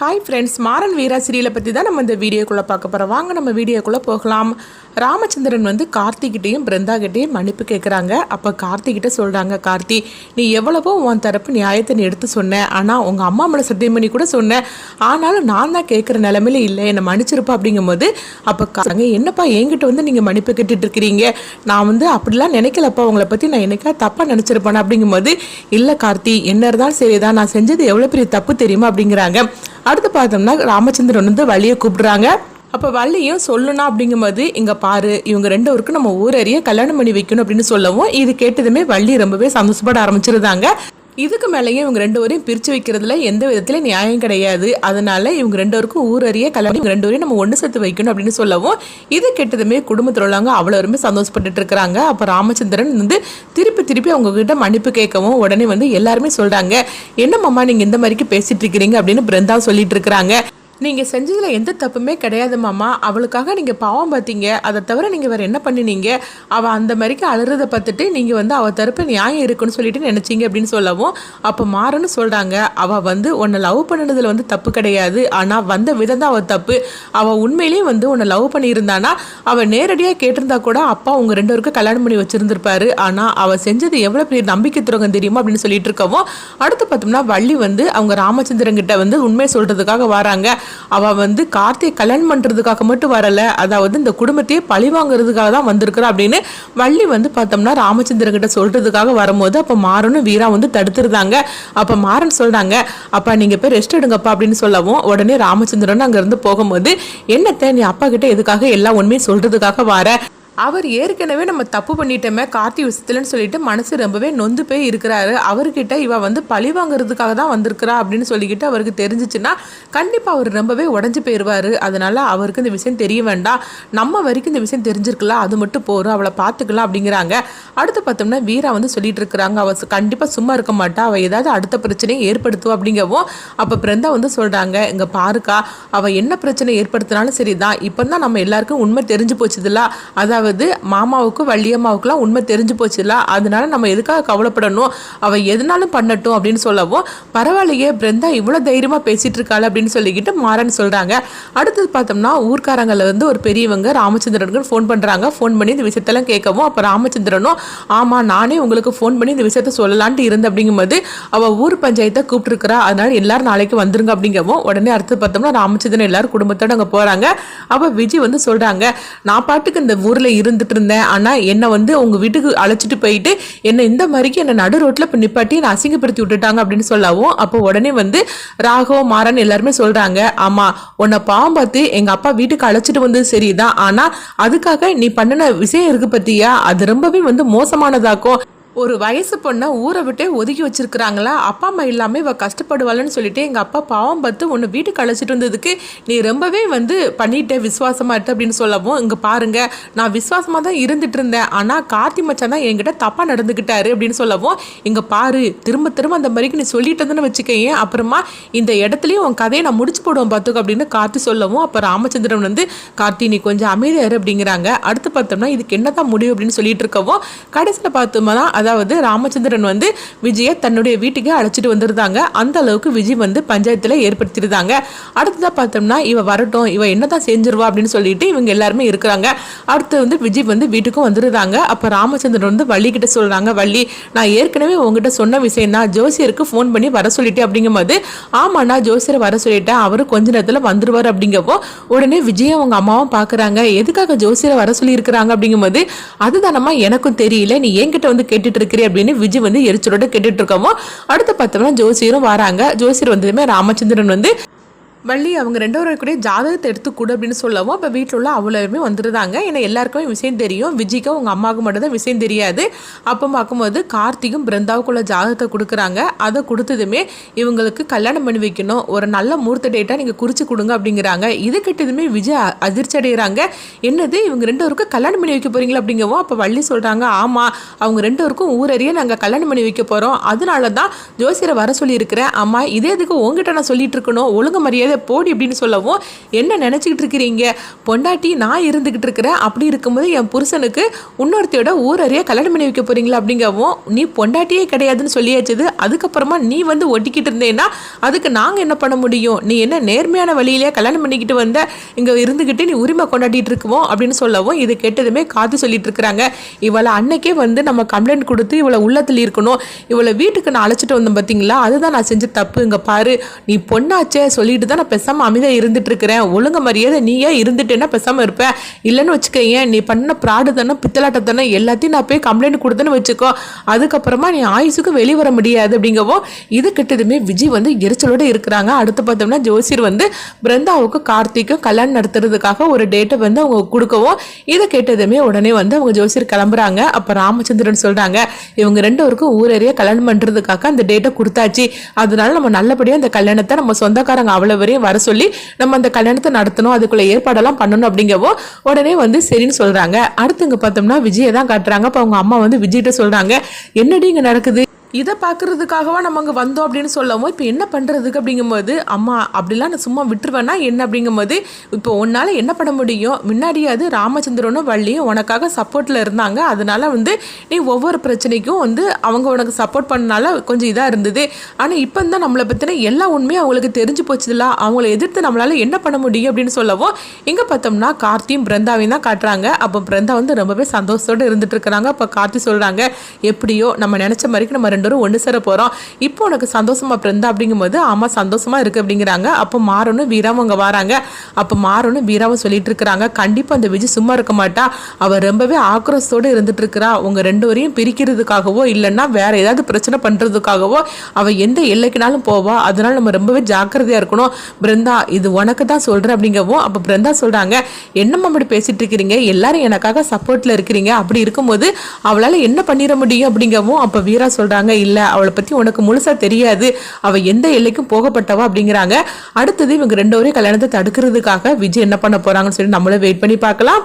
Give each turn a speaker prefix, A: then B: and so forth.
A: Hi friends, Maran வீரா சீரியலை பற்றி தான் நம்ம இந்த வீடியோக்குள்ளே பார்க்க போகிறோம். வாங்க நம்ம வீடியோக்குள்ளே போகலாம். ராமச்சந்திரன் வந்து கார்த்திகிட்டையும் பிருந்தாகிட்டையும் மன்னிப்பு கேட்குறாங்க. அப்போ கார்த்திகிட்ட சொல்கிறாங்க, கார்த்தி நீ எவ்வளவோ உன் தரப்பு நியாயத்தை நீ எடுத்து சொன்னேன், ஆனால் உங்கள் அம்மா மேலே சத்தியம் பண்ணி கூட சொன்னேன், ஆனாலும் நான் தான் கேட்குற நிலமையில இல்லை, என்னை மன்னிச்சிருப்பா அப்படிங்கும்போது அப்போ என்னப்பா என்கிட்ட வந்து நீங்கள் மன்னிப்பு கேட்டுட்டு இருக்கிறீங்க, நான் வந்து அப்படிலாம் நினைக்கலப்பா, உங்களை பற்றி நான் என்னைக்கா தப்பாக நினச்சிருப்பேன் அப்படிங்கும்போது இல்லை கார்த்தி என்ன இருந்தாலும் சரிதான், நான் செஞ்சது எவ்வளோ பெரிய தப்பு தெரியுமா அப்படிங்கிறாங்க. அடுத்து பார்த்தோம்னா ராமச்சந்திரன் வந்து வள்ளியை கூப்பிடுறாங்க. அப்போ வள்ளியும் சொல்லணும் அப்படிங்கும்போது இங்கே பாரு, இவங்க ரெண்டு பேருக்கும் நம்ம ஊரறிய கல்யாணம் பண்ணி வைக்கணும் அப்படின்னு சொல்லவும் இது கேட்டதுமே வள்ளி ரொம்பவே சந்தோஷப்பட ஆரம்பிச்சிருந்தாங்க. இதுக்கு மேலேயும் இவங்க ரெண்டு பேரையும் பிரித்து வைக்கிறதுல எந்த விதத்துல நியாயம் கிடையாது, அதனால இவங்க ரெண்டு பேருக்கும் ஊரறிய கல்யாணம், இவங்க ரெண்டு பேரையும் நம்ம ஒன்று சேர்த்து வைக்கணும் அப்படின்னு சொல்லவும் இது கெட்டதுமே குடும்பத்தில் உள்ளவங்க அவ்வளோருமே சந்தோஷப்பட்டுட்டு இருக்கிறாங்க. அப்போ ராமச்சந்திரன் வந்து திருப்பி அவங்க கிட்ட மன்னிப்பு கேட்கவும் உடனே வந்து எல்லாருமே சொல்றாங்க, என்ன மாமா நீங்க இந்த மாதிரிக்கு பேசிட்டு இருக்கிறீங்க அப்படின்னு பிருந்தா சொல்லிட்டு இருக்கிறாங்க. நீங்கள் செஞ்சதில் எந்த தப்புமே கிடையாது மாமா, அவளுக்காக நீங்கள் பாவம் பார்த்தீங்க, அதை தவிர நீங்கள் வேறு என்ன பண்ணினீங்க, அவள் அந்த மாதிரிக்கு அழுறதை பார்த்துட்டு நீங்கள் வந்து அவள் தரப்பு நியாயம் இருக்குன்னு சொல்லிட்டு நினச்சிங்க அப்படின்னு சொல்லவும் அப்போ மாறன்னு சொல்கிறாங்க, அவள் வந்து உன்னை லவ் பண்ணினதில் வந்து தப்பு கிடையாது, ஆனால் வந்த விதம் தான் அவள் தப்பு, அவள் உண்மையிலேயே வந்து உன்னை லவ் பண்ணியிருந்தானா அவள் நேரடியாக கேட்டிருந்தா கூட அப்பா உங்கள் ரெண்டு பேருக்கும் கல்யாணம் பண்ணி வச்சுருந்துருப்பாரு, ஆனால் அவள் செஞ்சது எவ்வளோ பெரிய நம்பிக்கை துரோகம் தெரியுமா அப்படின்னு சொல்லிட்டு இருக்கவும் அடுத்து பார்த்தோம்னா வள்ளி வந்து அவங்க ராமச்சந்திரன் கிட்ட வந்து உண்மை சொல்கிறதுக்காக வராங்க. அவள் வந்து கார்த்தியை கல்யாணம் பண்ணுறதுக்காக மட்டும் வரல, அதாவது இந்த குடும்பத்தையே பழி வாங்குறதுக்காக தான் வந்திருக்கிறா அப்படின்னு வள்ளி வந்து பார்த்தோம்னா ராமச்சந்திரன் கிட்ட சொல்றதுக்காக வரும்போது அப்போ மாறனும் வீரா வந்து தடுத்துருந்தாங்க. அப்போ மாறன் சொல்றாங்க, அப்பா நீங்க போய் ரெஸ்ட் எடுங்கப்பா அப்படின்னு சொல்லவும் உடனே ராமச்சந்திரன் அங்கிருந்து போகும்போது என்னத்த நீ அப்பா கிட்ட எதுக்காக எல்லா உண்மையும் சொல்றதுக்காக வர, அவர் ஏற்கனவே நம்ம தப்பு பண்ணிட்டோமே கார்த்தி விஷயத்துலன்னு சொல்லிட்டு மனசு ரொம்பவே நொந்து போய் இருக்கிறாரு, அவர்கிட்ட இவ வந்து பழி வாங்குறதுக்காக தான் வந்திருக்கிறா அப்படின்னு சொல்லிக்கிட்டு அவருக்கு தெரிஞ்சிச்சுன்னா கண்டிப்பாக அவர் ரொம்பவே உடஞ்சி போயிடுவார், அதனால அவருக்கு இந்த விஷயம் தெரிய வேண்டாம், நம்ம வரைக்கும் இந்த விஷயம் தெரிஞ்சிருக்கலாம், அது மட்டும் போகிறோம், அவளை பார்த்துக்கலாம் அப்படிங்கிறாங்க. அடுத்து பார்த்தோம்னா வீரா வந்து சொல்லிட்டு இருக்கிறாங்க, அவள் கண்டிப்பாக சும்மா இருக்க மாட்டா, அவள் ஏதாவது அடுத்த பிரச்சனையை ஏற்படுத்துவா அப்படிங்கவும் அப்போ பிருந்தா வந்து சொல்கிறாங்க, இங்கே பாருக்கா அவள் என்ன பிரச்சனை ஏற்படுத்தினாலும் சரிதான், இப்போ தான் நம்ம எல்லாருக்கும் உண்மை தெரிஞ்சு போச்சுதுல, அதாவது மாமாவுக்கும் வள்ளியம்மாவுக்குலாம் உண்மை தெரிஞ்சு போச்சுல, அதனால நம்ம எதுக்காக கவலைப்படணும், அவ எதுனாலும் பண்ணட்டும் அப்படின்னு சொல்லவும் பரவாயில்லையே பிருந்தா இவ்வளோ தைரியமா பேசிட்டு இருக்காள் அப்படின்னு சொல்லிக்கிட்டு மாறன் சொல்றாங்க. அடுத்தது பார்த்தோம்னா ஊர்க்காரங்களை வந்து ஒரு பெரியவங்க ராமச்சந்திரனுக்கு ஃபோன் பண்றாங்க. ஃபோன் பண்ணி இந்த விஷயத்தெல்லாம் கேட்கவும் அப்போ ராமச்சந்திரனும் ஆமா நானே உங்களுக்கு ஃபோன் பண்ணி இந்த விஷயத்த சொல்லலான்ட்டு இருந்தேன் அப்படிங்கும்போது அவ ஊர் பஞ்சாயத்தை கூப்பிட்டுருக்கிறா, அதனால எல்லாரும் நாளைக்கு வந்துருங்க அப்படிங்கவும் உடனே அடுத்து பார்த்தோம்னா ராமச்சந்திரன் எல்லாரும் குடும்பத்தோட அங்கே போறாங்க. அப்போ விஜய் வந்து சொல்றாங்க, நான் பாட்டுக்கு இந்த ஊர்ல இருந்துட்டு இருந்தேன், ஆனா என்ன வந்து உங்க வீட்டுக்கு அழைச்சிட்டு போயிட்டு என்ன இந்த மாதிரிக்கு என்ன நடு ரோட்ல நிப்பாட்டி என்ன அசிங்கப்படுத்தி விட்டுட்டாங்க அப்படின்னு சொல்லவும் அப்போ உடனே வந்து ராகவ் மாறன் எல்லாருமே சொல்றாங்க, ஆமா உன்னை பாவம் பார்த்து எங்க அப்பா வீட்டுக்கு அழைச்சிட்டு வந்து சரிதான், ஆனா அதுக்காக நீ பண்ணின விஷயம் இருக்கு பத்தியா அது ரொம்பவே வந்து மோசமானதாக்கும், ஒரு வயசு பொண்ணை ஊரை விட்டே ஒதுக்கி வச்சிருக்கிறாங்களா, அப்பா அம்மா இல்லாமல் இவ கஷ்டப்படுவாள்னு சொல்லிட்டு எங்கள் அப்பா பாவம் பார்த்து உன்னை வீட்டுக்கு அழைச்சிட்டு வந்ததுக்கு நீ ரொம்பவே வந்து பண்ணிட்ட விசுவாசமா இருக்கு அப்படின்னு சொல்லவும் இங்கே பாருங்க நான் விசுவாசமாக தான் இருந்துட்டு இருந்தேன், ஆனால் கார்த்தி மச்சான் தான் என்கிட்ட தப்பாக நடந்துக்கிட்டாரு அப்படின்னு சொல்லவும் இங்கே பாரு திரும்ப அந்த மாதிரிக்கு நீ சொல்லிட்டதுன்னு வச்சுக்கேன், அப்புறமா இந்த இடத்துலையும் உன் கதையை நான் முடிச்சு போடுவேன் பார்த்துக்க அப்படின்னு கார்த்தி சொல்லவும் அப்போ ராமச்சந்திரன் வந்து கார்த்தி நீ கொஞ்சம் அமைதியாரு அப்படிங்கிறாங்க. அடுத்து பார்த்தோம்னா இதுக்கு என்னதான் முடியும் அப்படின்னு சொல்லிட்டு இருக்கவும் கடைசியில் பார்த்தோம்னா அதாவது ராமச்சந்திரன் வந்து விஜயை தன்னுடைய வீட்டுக்கு அழைச்சிட்டு வந்துருந்தாங்க, அந்த அளவுக்கு விஜய் வந்து பஞ்சாயத்துல ஏற்படுத்திருந்தாங்க. அடுத்ததான் பார்த்தோம்னா இவ வரட்டும் இவ என்னதான் செஞ்சிருவா அப்படின்னு சொல்லிட்டு இவங்க எல்லாருமே இருக்கிறாங்க. அடுத்து வந்து விஜய் வந்து வீட்டுக்கும் வந்துருந்தாங்க. அப்ப ராமச்சந்திரன் வந்து வள்ளி கிட்ட சொல்றாங்க, வள்ளி நான் ஏற்கனவே உங்ககிட்ட சொன்ன விஷயம் தான், ஜோசியருக்கு ஃபோன் பண்ணி வர சொல்லிட்டேன் அப்படிங்கும்போது ஆமா நான் ஜோசியரை வர சொல்லிட்டேன், அவரு கொஞ்ச நேரத்துல வந்துருவார் அப்படிங்கப்போ உடனே விஜய் அவங்க அம்மாவும் பாக்குறாங்க, எதுக்காக ஜோசியரை வர சொல்லி இருக்கிறாங்க அப்படிங்கும்போது அதுதானம்மா எனக்கும் தெரியல, நீ என்கிட்ட வந்து கேட்டுட்டு இருக்கிறேன் அப்படின்னு விஜய் வந்து எரிச்சலோட கேட்டுட்டு இருக்கோமோ. அடுத்து பார்த்தோம்னா ஜோசியரும் வராங்க. ஜோசியர் வந்ததுமே ராமச்சந்திரன் வந்து வள்ளி அவங்க ரெண்டு பேரும் கூட ஜாதகத்தை எடுத்து கொடு அப்படின்னு சொல்லவும் அப்போ வீட்டில் உள்ள அவ்வளோருமே வந்துருந்தாங்க. ஏன்னா எல்லாருக்குமே விஷயம் தெரியும், விஜய்க்கும் அவங்க அம்மாவுக்கு மட்டும் தான் விஷயம் தெரியாது. அப்போ பார்க்கும்போது கார்த்திக்கும் பிருந்தாவுக்குள்ள ஜாதகத்தை கொடுக்குறாங்க. அதை கொடுத்ததுமே இவங்களுக்கு கல்யாணம் பண்ணி வைக்கணும், ஒரு நல்ல முகூர்த்த டேட்டாக நீங்கள் குறித்து கொடுங்க அப்படிங்கிறாங்க. இது கிட்டதுமே விஜய் அதிர்ச்சி அடைகிறாங்க, என்னது இவங்க ரெண்டு பேருக்கும் கல்யாணம் பண்ணி வைக்க போறீங்களா அப்படிங்கவும் அப்போ வள்ளி சொல்கிறாங்க, ஆமாம் அவங்க ரெண்டு பேருக்கும் ஊரறிய நாங்கள் கல்யாணம் பண்ணி வைக்க போகிறோம், அதனால தான் ஜோசியரை வர சொல்லியிருக்கிறேன், ஆமாம் இதே இதுக்கு உங்ககிட்ட நான் சொல்லிட்டு இருக்கணும், ஒழுங்கு மரியாதை மரியாதை போடி அப்படின்னு சொல்லவும், என்ன நினச்சிக்கிட்டு இருக்கிறீங்க, பொண்டாட்டி நான் இருந்துக்கிட்டு இருக்கிறேன், அப்படி இருக்கும்போது என் புருஷனுக்கு இன்னொருத்தையோட ஊரறிய கல்யாணம் பண்ணி வைக்க போறீங்களா அப்படிங்கவும், நீ பொண்டாட்டியே கிடையாதுன்னு சொல்லியாச்சது, அதுக்கப்புறமா நீ வந்து ஒட்டிக்கிட்டு இருந்தேன்னா அதுக்கு நாங்கள் என்ன பண்ண முடியும், நீ என்ன நேர்மையான வழியிலேயே கல்யாணம் பண்ணிக்கிட்டு வந்த, இங்கே இருந்துக்கிட்டு நீ உரிமை கொண்டாடிட்டு இருக்குவோம் அப்படின்னு சொல்லவும், இது கேட்டதுமே காத்து சொல்லிட்டு இருக்கிறாங்க. இவளை அன்னைக்கே வந்து நம்ம கம்ப்ளைண்ட் கொடுத்து இவளை உள்ளத்தில் இருக்கணும், இவளை வீட்டுக்கு நான் அழைச்சிட்டு வந்தேன் பார்த்தீங்களா, அதுதான் நான் செஞ்ச தப்பு, இங்கே பாரு நீ பொண்ணாச்சே சொல்லிட்டு தான் நான் பேசாமல் அமைதியாக இருந்துட்டு இருக்கிறேன், ஒழுங்கு மரியாதை நீயே இருந்துட்டேன்னா பேசாமல் இருப்பேன், இல்லைன்னு வச்சுக்கோங்க நீ பண்ண ப்ராடு தானே பித்தலாட்டத்தானே எல்லாத்தையும் நான் போய் கம்ப்ளைண்ட் கொடுத்தேன்னு வச்சுக்கோ, அதுக்கப்புறமா நீ ஆயுசுக்கு வெளியே வர முடியாது அப்படிங்கவும், இது கிட்டதுமே விஜய் வந்து எரிச்சலோடு இருக்கிறாங்க. அடுத்து பார்த்தோம்னா ஜோசியர் வந்து பிருந்தாவுக்கு கார்த்திக்கும் கல்யாணம் நடத்துறதுக்காக ஒரு டேட்டை வந்து அவங்க கொடுக்கவும், இதை கேட்டதுமே உடனே வந்து அவங்க ஜோசியர் கிளம்புறாங்க. அப்போ ராமச்சந்திரன் சொல்றாங்க, இவங்க 2 பேருக்கும் ஊரறிய கல்யாணம் பண்றதுக்காக அந்த டேட்டை கொடுத்தாச்சு, அதனால நம்ம நல்லபடியாக அந்த கல்யாணத்தை நம்ம சொந்தக்காரங்க அவ்வளோ வரையும் வர சொல்லி நம்ம அந்த கல்யாணத்தை நடத்தணும், அதுக்குள்ள ஏற்பாடெல்லாம் பண்ணணும் அப்படிங்கவும் உடனே வந்து சரின்னு சொல்றாங்க. அடுத்து இங்க பார்த்தோம்னா விஜயை தான் காட்டுறாங்க. அப்போ அவங்க அம்மா வந்து விஜய்கிட்ட சொல்றாங்க, என்னடி இங்க நடக்குது, இதை பார்க்கறதுக்காகவா நம்ம அங்கே வந்தோம் அப்படின்னு சொல்லவும், இப்போ என்ன பண்ணுறதுக்கு அப்படிங்கும்போது, அம்மா அப்படிலாம் நான் சும்மா விட்டுருவேன்னா என்ன அப்படிங்கும்போது, இப்போ உன்னால் என்ன பண்ண முடியும், முன்னாடியாவது ராமச்சந்திரனும் வள்ளியும் உனக்காக சப்போர்ட்டில் இருந்தாங்க, அதனால வந்து நீ ஒவ்வொரு பிரச்சனைக்கும் வந்து அவங்க உனக்கு சப்போர்ட் பண்ணனால கொஞ்சம் இதாக இருந்தது, ஆனால் இப்போ தான் நம்மளை பற்றின எல்லா உண்மையும் அவங்களுக்கு தெரிஞ்சு போச்சுல, அவங்கள எதிர்த்து நம்மளால் என்ன பண்ண முடியும் அப்படின்னு சொல்லவும், இங்கே பார்த்தோம்னா கார்த்தியும் பிருந்தாவையும் தான் காட்டுறாங்க. அப்போ பிருந்தா வந்து ரொம்பவே சந்தோஷத்தோடு இருந்துட்டு இருக்கிறாங்க. அப்போ கார்த்தி சொல்கிறாங்க, எப்படியோ நம்ம நினச்ச மாதிரிக்கு நம்ம 2 பேரும் ஒன்று சேர போகிறோம், இப்போ உனக்கு சந்தோஷமா பிருந்தா அப்படிங்கும்போது, ஆமாம் சந்தோஷமா இருக்குது அப்படிங்கிறாங்க. அப்போ மாறனும் வீராவும் அங்கே வராங்க. அப்போ மாறனும் வீராவும் சொல்லிட்டு இருக்கிறாங்க, கண்டிப்பாக அந்த விஜய் சும்மா இருக்க மாட்டா, அவள் ரொம்பவே ஆக்ரோஷத்தோடு இருந்துட்டு இருக்கிறா, உங்கள் 2 பேரையும் பிரிக்கிறதுக்காகவோ இல்லைன்னா வேற ஏதாவது பிரச்சனை பண்ணுறதுக்காகவோ அவள் எந்த எல்லைக்குனாலும் போவா, அதனால நம்ம ரொம்பவே ஜாக்கிரதையாக இருக்கணும் பிருந்தா, இது உனக்கு தான் சொல்கிறேன் அப்படிங்கவும், அப்போ பிருந்தா சொல்கிறாங்க, என்னம்மா அப்படி பேசிட்டு இருக்கிறீங்க, எல்லாரும் எனக்காக சப்போர்ட்டில் இருக்கிறீங்க, அப்படி இருக்கும்போது அவளால் என்ன பண்ணிட முடியும் அப்படிங்கவும், அப்போ வீரா சொல்கிறாங்க, இல்லை அவளை பற்றி உனக்கு முழுசாக தெரியாது, அவள் எந்த எல்லைக்கும் போகப்பட்டவா அப்படிங்கிறாங்க. அடுத்தது இவங்க 2 பேரையும் கல்யாணத்தை தடுக்கிறதுக்காக விஜய் என்ன பண்ண போகிறாங்கன்னு சொல்லி நம்மளும் வெயிட் பண்ணி பார்க்கலாம்.